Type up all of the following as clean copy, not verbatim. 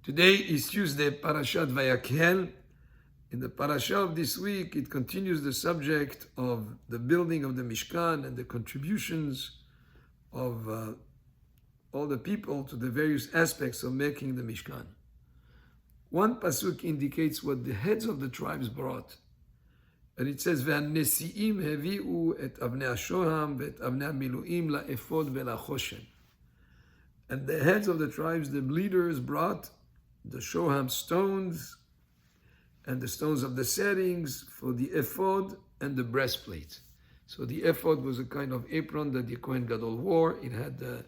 Today is Tuesday, Parashat Vayakhel. In the parasha of this week, it continues the subject of the building of the Mishkan and the contributions of all the people to the various aspects of making the Mishkan. One pasuk indicates what the heads of the tribes brought. And it says, "Ve'hanesiim hevi'u et avnei hashoham ve'et avnei hamiluim la'efod ve'la'choshen." And the heads of the tribes, the leaders, brought the shoham stones and the stones of the settings for the ephod and the breastplate. So the ephod was a kind of apron that the Kohen Gadol wore. It had the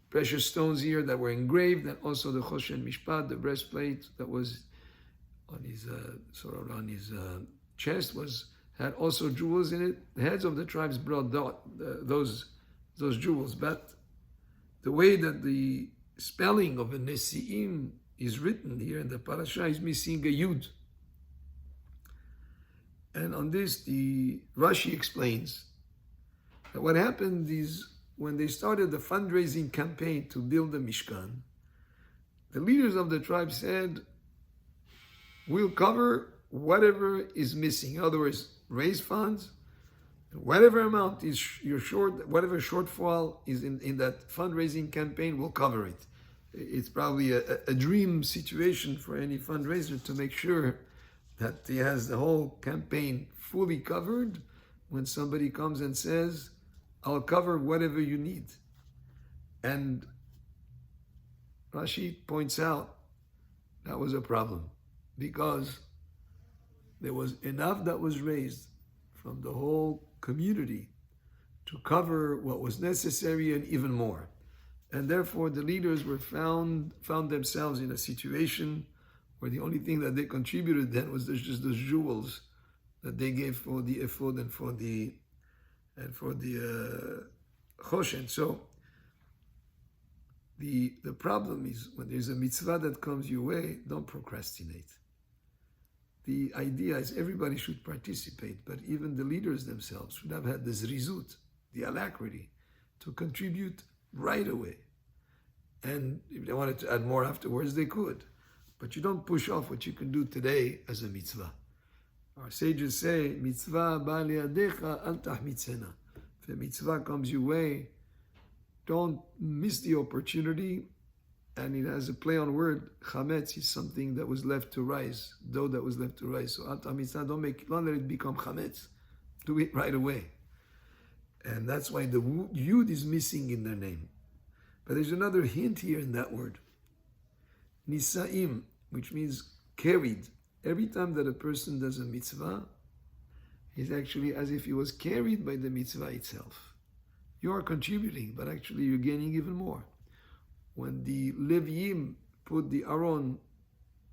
precious stones here that were engraved, and also the choshen mishpat, the breastplate that was on his chest, had also jewels in it. The heads of the tribes brought those jewels, but the way that the spelling of a Nesi'im is written here in the parasha is missing a Yud. And on this, the Rashi explains that what happened is when they started the fundraising campaign to build the Mishkan, the leaders of the tribe said, we'll cover whatever is missing. In other words, raise funds. Whatever amount is you're short, whatever shortfall is in that fundraising campaign, we'll cover it. It's probably a dream situation for any fundraiser to make sure that he has the whole campaign fully covered when somebody comes and says, I'll cover whatever you need. And Rashi points out that was a problem because there was enough that was raised from the whole community to cover what was necessary and even more. And therefore the leaders were found themselves in a situation where the only thing that they contributed then was just those jewels that they gave for the ephod and for the choshen. So the problem is when there's a mitzvah that comes your way, don't procrastinate. The idea is everybody should participate, but even the leaders themselves should have had the zrizut, the alacrity, to contribute right away. And if they wanted to add more afterwards, they could. But you don't push off what you can do today as a mitzvah. Our sages say, mitzvah ba liadecha al tahmitzena. If a mitzvah comes your way, don't miss the opportunity. And it has a play on word. Chametz is something that was left to rise, dough that was left to rise. So don't let it become chametz. Do it right away. And that's why the yud is missing in their name. But there's another hint here in that word. Nisaim, which means carried. Every time that a person does a mitzvah, it's actually as if he was carried by the mitzvah itself. You are contributing, but actually you're gaining even more. When the Leviim put the Aron,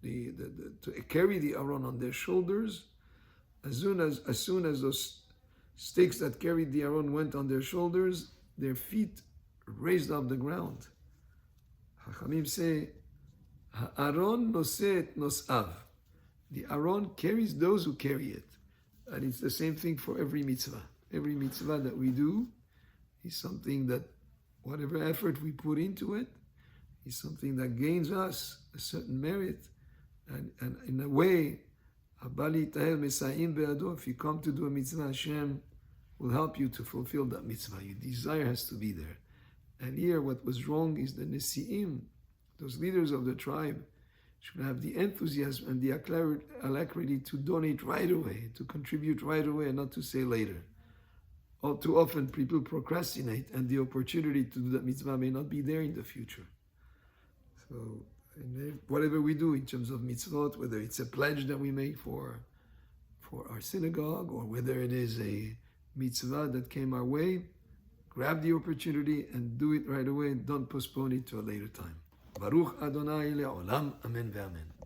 to carry the Aron on their shoulders, as soon as those sticks that carried the Aron went on their shoulders, their feet raised up the ground. Chachamim say, Ha'aron noset nosav. The Aron carries those who carry it. And it's the same thing for every mitzvah. Every mitzvah that we do is something that, whatever effort we put into it, is something that gains us a certain merit. And in a way, if you come to do a mitzvah, Hashem will help you to fulfill that mitzvah. Your desire has to be there. And here what was wrong is the Nesi'im, those leaders of the tribe, should have the enthusiasm and the alacrity to donate right away, to contribute right away, and not to say later. All too often people procrastinate and the opportunity to do that mitzvah may not be there in the future. So whatever we do in terms of mitzvot, whether it's a pledge that we make for our synagogue, or whether it is a mitzvah that came our way, grab the opportunity and do it right away. Don't postpone it to a later time. Baruch Adonai le'olam. Amen ve'amen.